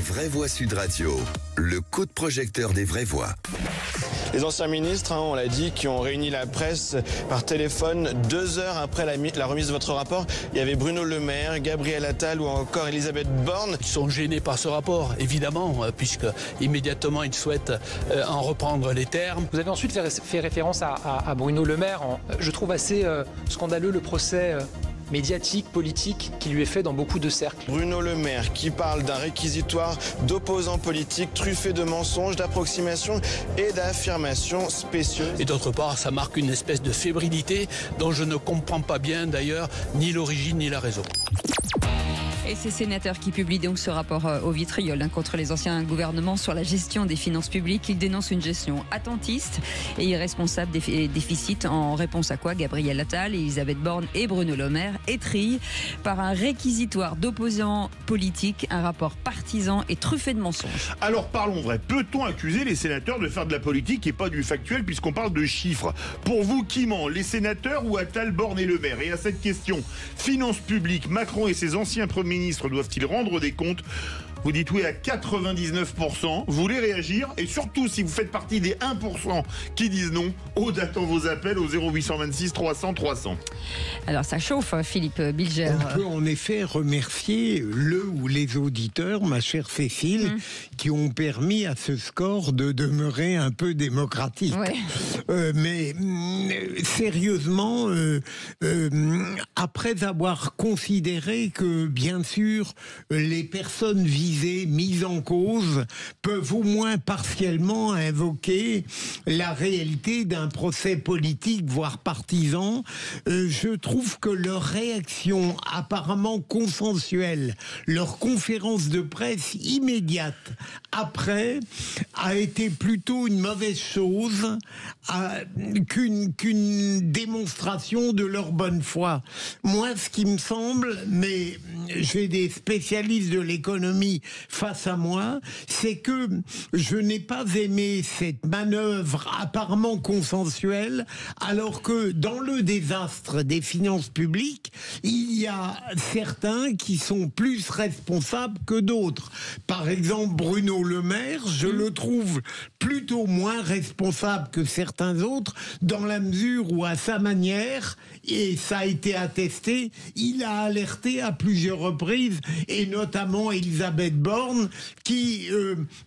Vraie Voix Sud Radio, le coup de projecteur des vraies voix. Les anciens ministres, on l'a dit, qui ont réuni la presse par téléphone 2 heures après la remise de votre rapport. Il y avait Bruno Le Maire, Gabriel Attal ou encore Elisabeth Borne. Ils sont gênés par ce rapport, évidemment, puisque immédiatement ils souhaitent en reprendre les termes. Vous avez ensuite fait référence à Bruno Le Maire. Je trouve assez scandaleux le procès médiatique, politique qui lui est fait dans beaucoup de cercles. Bruno Le Maire qui parle d'un réquisitoire d'opposants politiques truffé de mensonges, d'approximations et d'affirmations spécieuses. Et d'autre part, ça marque une espèce de fébrilité dont je ne comprends pas bien d'ailleurs ni l'origine ni la raison. Et ces sénateurs qui publient donc ce rapport au vitriol contre les anciens gouvernements sur la gestion des finances publiques. Ils dénoncent une gestion attentiste et irresponsable des déficits. En réponse à quoi Gabriel Attal, Elisabeth Borne et Bruno Le Maire étrillent par un réquisitoire d'opposants politiques, un rapport partisan et truffé de mensonges. Alors parlons vrai, peut-on accuser les sénateurs de faire de la politique et pas du factuel puisqu'on parle de chiffres? Pour vous, qui ment, les sénateurs ou Attal, Borne et Le Maire? Et à cette question, finances publiques, Macron et ses anciens premiers ministres doivent-ils rendre des comptes? Vous dites oui à 99%. Vous voulez réagir? Et surtout, si vous faites partie des 1% qui disent non, Aude attend vos appels au 0826 300 300. Alors ça chauffe, Philippe Bilger. On peut en effet remercier le ou les auditeurs, ma chère Cécile, qui ont permis à ce score de demeurer un peu démocratique. Ouais. Mais sérieusement, après avoir considéré que, bien sûr, les personnes mises en cause peuvent au moins partiellement invoquer la réalité d'un procès politique, voire partisan. Je trouve que leur réaction apparemment consensuelle, leur conférence de presse immédiate après a été plutôt une mauvaise chose qu'une démonstration de leur bonne foi. Moi, ce qui me semble, mais j'ai des spécialistes de l'économie face à moi, c'est que je n'ai pas aimé cette manœuvre apparemment consensuelle, alors que dans le désastre des finances publiques, il y a certains qui sont plus responsables que d'autres. Par exemple, Bruno Le Maire, je le trouve plutôt moins responsable que certains autres, dans la mesure où, à sa manière, et ça a été attesté, il a alerté à plusieurs reprises, et notamment Elisabeth Borne, qui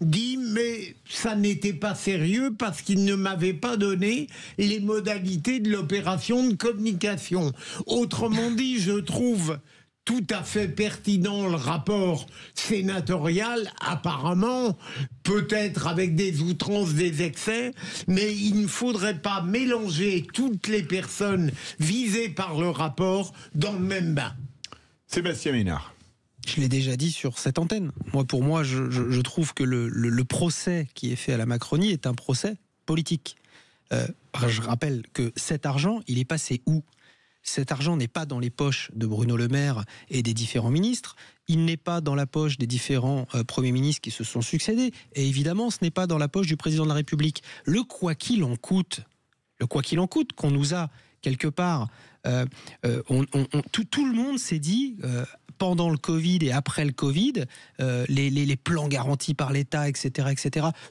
dit mais ça n'était pas sérieux parce qu'il ne m'avait pas donné les modalités de l'opération de communication. Autrement dit, je trouve tout à fait pertinent le rapport sénatorial, apparemment, peut-être avec des outrances, des excès, mais il ne faudrait pas mélanger toutes les personnes visées par le rapport dans le même bain. Sébastien Ménard. Je l'ai déjà dit sur cette antenne. Pour moi, je trouve que le procès qui est fait à la Macronie est un procès politique. Je rappelle que cet argent, il est passé où? Cet argent n'est pas dans les poches de Bruno Le Maire et des différents ministres. Il n'est pas dans la poche des différents premiers ministres qui se sont succédés. Et évidemment, ce n'est pas dans la poche du président de la République. Le quoi qu'il en coûte qu'on nous a quelque part, tout le monde s'est dit, pendant le Covid et après le Covid, les plans garantis par l'État, etc.,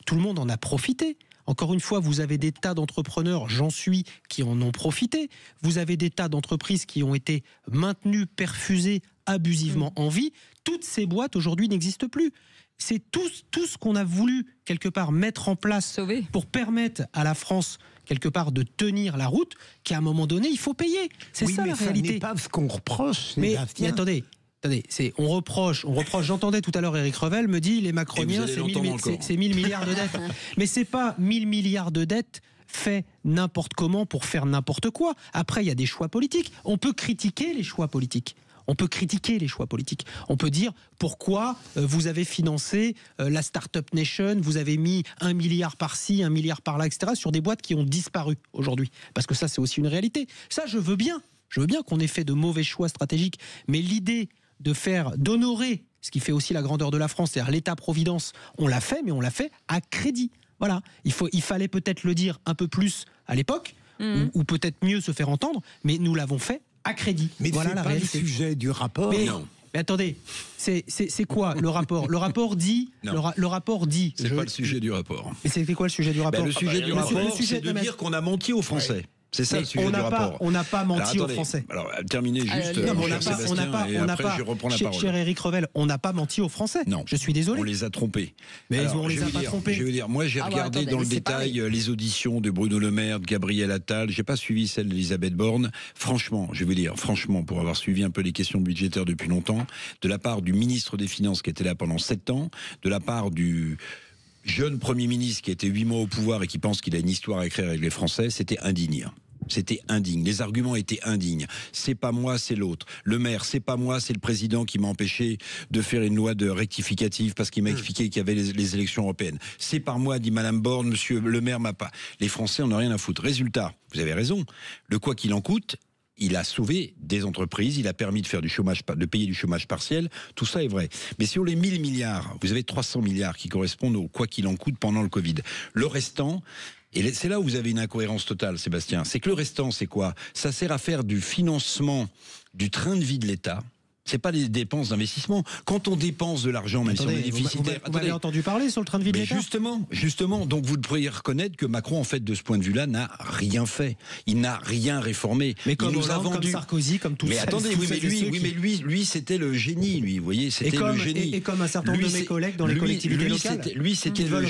tout le monde en a profité. Encore une fois, vous avez des tas d'entrepreneurs, j'en suis, qui en ont profité. Vous avez des tas d'entreprises qui ont été maintenues, perfusées abusivement en vie. Toutes ces boîtes aujourd'hui n'existent plus. C'est tout ce qu'on a voulu quelque part mettre en place pour permettre à la France quelque part de tenir la route, qu'à un moment donné, il faut payer. C'est ça la réalité. Ce n'est pas ce qu'on reproche. Mais attendez, on reproche. J'entendais tout à l'heure Éric Revel me dit les Macroniens, c'est 1000 milliards de dettes. Mais c'est pas 1000 milliards de dettes fait n'importe comment pour faire n'importe quoi. Après, il y a des choix politiques. On peut critiquer les choix politiques. On peut dire pourquoi vous avez financé la Startup Nation, vous avez mis 1 milliard par-ci, 1 milliard par-là, etc., sur des boîtes qui ont disparu aujourd'hui. Parce que ça, c'est aussi une réalité. Ça, je veux bien qu'on ait fait de mauvais choix stratégiques. Mais l'idée d'honorer ce qui fait aussi la grandeur de la France, c'est-à-dire l'État-providence, on l'a fait, mais on l'a fait à crédit. Voilà. Il fallait peut-être le dire un peu plus à l'époque, ou peut-être mieux se faire entendre, mais nous l'avons fait à crédit. Mais voilà, c'est pas le sujet du rapport. Mais attendez, c'est quoi le rapport? Le rapport dit. Le rapport dit. C'est pas le sujet du rapport. Et c'était quoi le sujet du rapport? Le sujet du rapport, c'est de dire qu'on a menti aux Français. C'est ça le sujet du rapport. On n'a pas menti aux Français. Alors, terminez juste. On n'a pas. Je reprends la parole. Cher Éric Revel, on n'a pas menti aux Français. Non. Je suis désolé. On les a trompés. Mais on les a pas trompés. Je veux dire, moi, j'ai regardé dans le détail les auditions de Bruno Le Maire, de Gabriel Attal. J'ai pas suivi celle d'Elisabeth Borne. Franchement, je veux dire, pour avoir suivi un peu les questions budgétaires depuis longtemps, de la part du ministre des Finances qui était là pendant 7 ans, de la part du jeune Premier ministre qui était 8 mois au pouvoir et qui pense qu'il a une histoire à écrire avec les Français, c'était indigne. C'était indigne. Les arguments étaient indignes. C'est pas moi, c'est l'autre. Le maire, c'est pas moi, c'est le président qui m'a empêché de faire une loi de rectificative parce qu'il m'a expliqué qu'il y avait les élections européennes. C'est par moi, dit Madame Borne, monsieur le maire m'a pas. Les Français en ont rien à foutre. Résultat, vous avez raison. Le quoi qu'il en coûte, il a sauvé des entreprises, il a permis de faire de payer du chômage partiel, tout ça est vrai. Mais sur les 1000 milliards, vous avez 300 milliards qui correspondent au quoi qu'il en coûte pendant le Covid. Le restant, et c'est là où vous avez une incohérence totale, Sébastien, c'est que le restant, c'est quoi? Ça sert à faire du financement du train de vie de l'État. C'est pas des dépenses d'investissement. Quand on dépense de l'argent, même si on est déficitaire... Vous m'avez entendu parler sur le train de vie de l'État ? Justement, donc vous pourriez reconnaître que Macron, en fait, de ce point de vue-là, n'a rien fait. Il n'a rien réformé. Mais comme Hollande, comme Sarkozy, comme tout ça. Mais attendez, lui, c'était le génie, lui. Vous voyez, c'était le génie. Et comme un certain nombre de mes collègues dans les collectivités locales. Lui, c'était le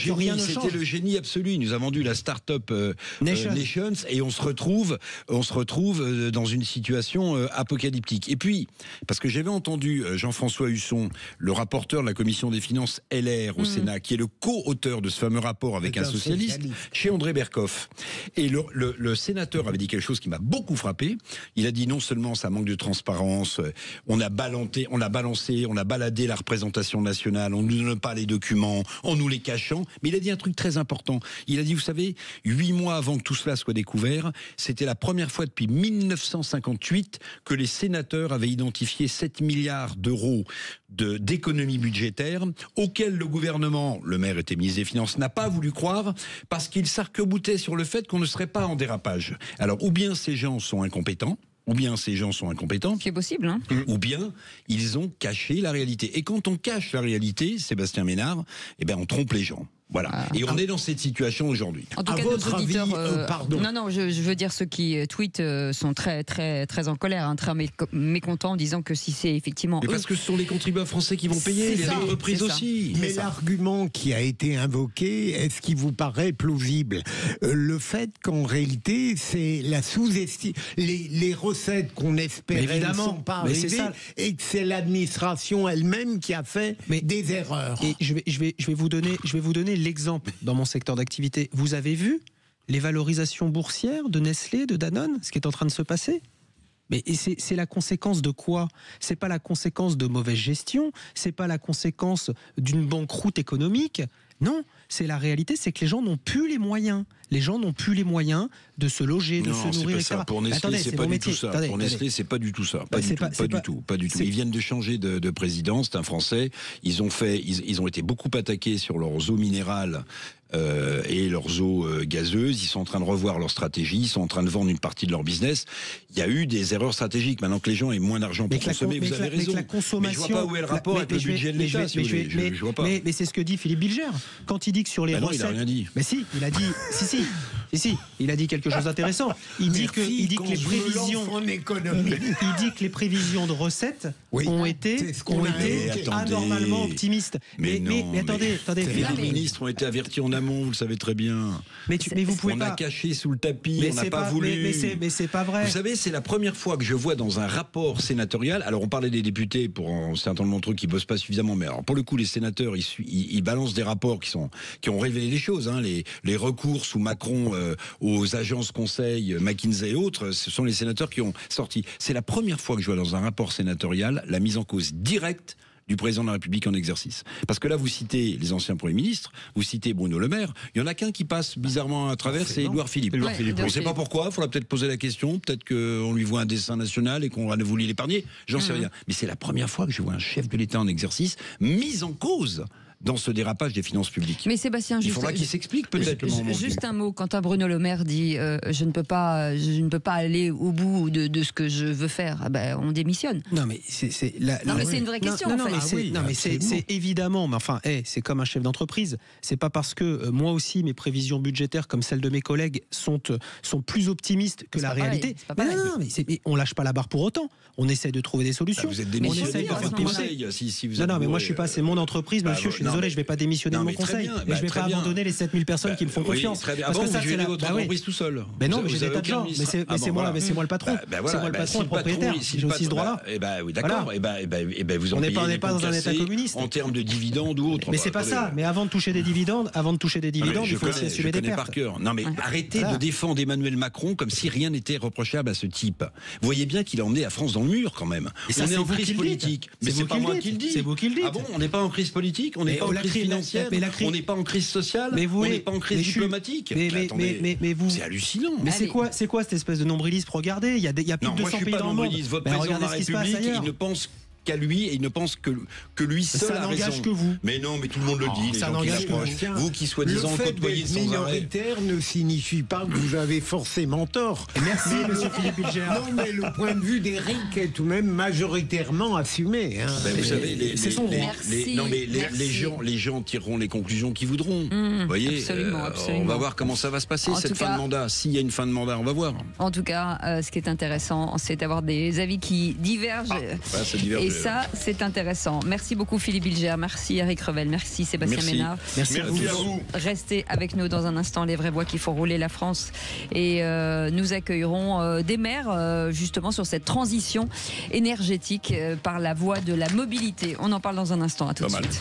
génie absolu. Il nous a vendu la start-up Nations et on se retrouve dans une situation apocalyptique. Et puis, parce que j'avais entendu Jean-François Husson, le rapporteur de la commission des finances LR au Sénat, qui est le co-auteur de ce fameux rapport avec un socialiste, chez André Berkoff. Et le sénateur avait dit quelque chose qui m'a beaucoup frappé. Il a dit non seulement ça manque de transparence, on a baladé la représentation nationale, on ne nous donne pas les documents, en nous les cachant, mais il a dit un truc très important. Il a dit, vous savez, 8 mois avant que tout cela soit découvert, c'était la première fois depuis 1958 que les sénateurs avaient identifié 7 milliards d'euros d'économies budgétaires auxquelles le gouvernement, le maire était ministre des Finances, n'a pas voulu croire parce qu'il s'arc-boutait sur le fait qu'on ne serait pas en dérapage. Alors, ou bien ces gens sont incompétents, c'est possible, hein. Ou bien ils ont caché la réalité. Et quand on cache la réalité, Sébastien Ménard, on trompe les gens. Voilà. Et on est dans cette situation aujourd'hui. En tout cas, nos auditeurs, Non, je veux dire, ceux qui tweetent sont très, très, très en colère, hein, très mécontents, en disant que si c'est effectivement. Mais parce que ce sont les contribuables français qui vont payer, les entreprises aussi. Mais l'argument qui a été invoqué, est-ce qu'il vous paraît plausible? Le fait qu'en réalité, c'est la sous-estime, les recettes qu'on espérait ne sont pas arrivées, et que c'est l'administration elle-même qui a fait des erreurs. Et je vais vous donner l'exemple dans mon secteur d'activité. Vous avez vu les valorisations boursières de Nestlé, de Danone, ce qui est en train de se passer? Mais c'est la conséquence de quoi? C'est pas la conséquence de mauvaise gestion, c'est pas la conséquence d'une banqueroute économique. Non, c'est la réalité, c'est que les gens n'ont plus les moyens. Les gens n'ont plus les moyens de se loger, de se nourrir, etc. Pour Nestlé, c'est pas du tout ça. Pour Nestlé, c'est pas du tout ça. Pas du tout. Ils viennent de changer de président, c'est un Français. Ils ont été beaucoup attaqués sur leurs eaux minérales et leurs eaux gazeuses. Ils sont en train de revoir leur stratégie. Ils sont en train de vendre une partie de leur business. Il y a eu des erreurs stratégiques. Maintenant que les gens aient moins d'argent pour consommer, vous avez raison. Mais je vois pas où est le rapport avec le budget de l'État. Je vois pas. Mais c'est ce que dit Philippe Bilger quand il dit que sur les recettes. Non, il a rien dit. Mais si, il a dit. Si, il a dit quelque chose d'intéressant. Il dit que les prévisions de recettes ont été anormalement optimistes. Mais attendez. Les ministres ont été avertis en amont, vous le savez très bien. Mais vous pouvez pas. On a caché sous le tapis, on n'a pas voulu. Mais c'est pas vrai. Vous savez, c'est la première fois que je vois dans un rapport sénatorial. Alors on parlait des députés pour un certain nombre d'entre eux qui bossent pas suffisamment, mais alors pour le coup les sénateurs ils balancent des rapports qui ont révélé des choses. Hein, les recours sous Macron aux agences conseil, McKinsey et autres, ce sont les sénateurs qui ont sorti. C'est la première fois que je vois dans un rapport sénatorial la mise en cause directe du président de la République en exercice. Parce que là, vous citez les anciens premiers ministres, vous citez Bruno Le Maire, il y en a qu'un qui passe bizarrement à travers, c'est Édouard Philippe. On ne sait pas pourquoi, il faudra peut-être poser la question, peut-être qu'on lui voit un dessin national et qu'on a voulu l'épargner, j'en sais rien. Mais c'est la première fois que je vois un chef de l'État en exercice mis en cause dans ce dérapage des finances publiques. Mais Sébastien, il faudra qu'il s'explique peut-être. Juste un mot, quand Bruno Le Maire dit je ne peux pas aller au bout de ce que je veux faire, on démissionne. Non mais c'est une vraie question. C'est évidemment, mais enfin, c'est comme un chef d'entreprise. C'est pas parce que moi aussi mes prévisions budgétaires, comme celles de mes collègues, sont plus optimistes que la réalité. Mais on lâche pas la barre pour autant. On essaie de trouver des solutions. Vous êtes démissionné par votre conseil. Non, mais moi je suis pas. C'est mon entreprise, monsieur. Je suis désolé, je vais pas démissionner de mon conseil. Mais je vais pas abandonner les 7000 personnes qui me font confiance. Parce que ça, c'est votre entreprise tout seul. Mais non, mais j'ai des tas de gens. Mais c'est moi le patron. C'est moi le patron, le propriétaire. J'ai aussi ce droit-là. Oui, d'accord. Vous on n'est pas dans un état communiste. En termes de dividendes ou autre. Mais c'est pas ça. Mais avant de toucher des dividendes, il faut aussi assumer des pertes. Par cœur. Non, mais arrêtez de défendre Emmanuel Macron comme si rien n'était reprochable à ce type. Vous voyez bien qu'il a emmené la France dans le mur quand même. On est en crise politique. Mais c'est pas moi qui le dis. C'est vous qui le dites. Ah bon, on n'est pas en crise politique, on n'est pas en crise financière, on n'est pas en crise sociale, on n'est pas en crise diplomatique. Mais vous, c'est hallucinant. Mais c'est quoi cette espèce de nombrilisme? Regardez, il y a plus de 200 pays dans le monde. Votre président de la République, il ne pense qu'à lui et il ne pense que lui seul a raison. Ça n'engage que vous. Mais non, mais tout le monde le dit. Ça n'engage que vous qui soi-disant côtoyez sans arrêt. Minoritaire ne signifie pas que vous avez forcément tort. Merci, monsieur Philippe Bilger. Non, mais le point de vue d'Éric est tout de même majoritairement assumé. Vous savez, Merci. les gens tireront les conclusions qu'ils voudront. Vous voyez, absolument. On va voir comment ça va se passer cette fin de mandat. S'il y a une fin de mandat, on va voir. En tout cas, ce qui est intéressant, c'est d'avoir des avis qui divergent. Ça diverge. Et ça, c'est intéressant. Merci beaucoup Philippe Bilger, merci Eric Revel, merci Sébastien Ménard. Merci à vous. Restez avec nous dans un instant, les vraies voix qui font rouler la France. Et nous accueillerons des maires justement sur cette transition énergétique par la voie de la mobilité. On en parle dans un instant, à tout de suite.